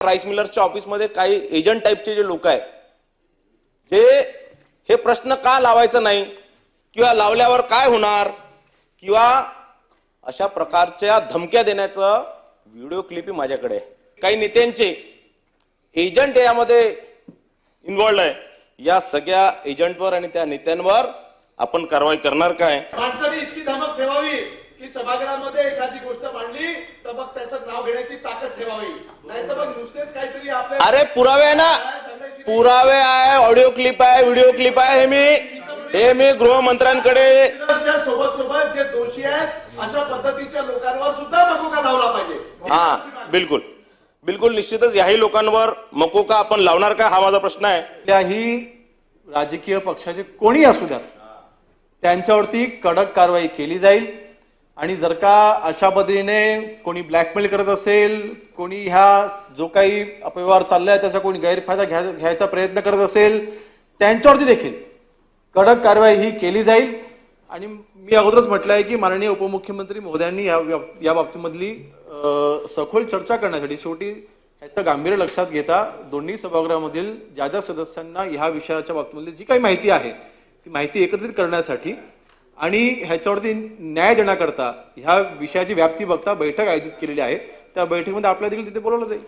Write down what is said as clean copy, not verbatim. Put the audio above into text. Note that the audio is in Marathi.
राईस मिलर्सच्या ऑफिसमध्ये काही एजंट टाईपचे जे लोक आहेत जे हे प्रश्न का लावायचं नाही किंवा लावल्यावर काय होणार किंवा अशा प्रकारच्या धमक्या देण्याचं व्हिडिओ क्लिप माझ्याकडे आहे. काही नेत्यांचे एजंट यामध्ये इन्व्हॉल्ड आहे. या सगळ्या एजंटवर आणि त्या नेत्यांवर आपण कारवाई करणार काय? माणसाने इतकी धमक ठेवावी की सभागृहामध्ये एखादी गोष्ट मांडली तर मग त्याचं नाव घेण्याची ताकद ठेवावी, नाही तर मग नुसतेच काहीतरी आपल्या अरे पुरावे आहे ना, पुरावे आहे, ऑडिओ क्लिप आहे, व्हिडिओ क्लिप आहे. हे मी गृहमंत्र्यांकडे सोबत जे दोषी आहेत अशा पद्धतीच्या लोकांवर सुद्धा मकोका लावला पाहिजे. हा बिलकुल बिलकुल निश्चितच याही लोकांवर मकोका आपण लावणार का हा माझा प्रश्न आहे. त्याही राजकीय पक्षाचे कोणी असू द्यात त्यांच्यावरती कडक कारवाई केली जाईल. आणि जर का अशा पद्धतीने कोणी ब्लॅकमेल करत असेल, कोणी ह्या जो काही अपव्यवहार चाललाय त्याचा कोणी गैरफायदा घ्यायचा प्रयत्न करत असेल त्यांच्यावरती देखील कडक कारवाई ही केली जाईल. आणि मी अगोदरच म्हटलं आहे की माननीय उपमुख्यमंत्री महोदयांनी या बाबतीमधली सखोल चर्चा करण्यासाठी शेवटी ह्याचं गांभीर्य लक्षात घेता दोन्ही सभागृहामधील ज्या सदस्यांना ह्या विषयाच्या बाबतीमधली जी काही माहिती आहे ती माहिती एकत्रित करण्यासाठी आणि ह्याच्यावरती न्याय देण्याकरता ह्या विषयाची व्याप्ती बघता बैठक आयोजित केलेली आहे. त्या बैठकीमध्ये आपल्याला देखील तिथे बोलावलं जाईल.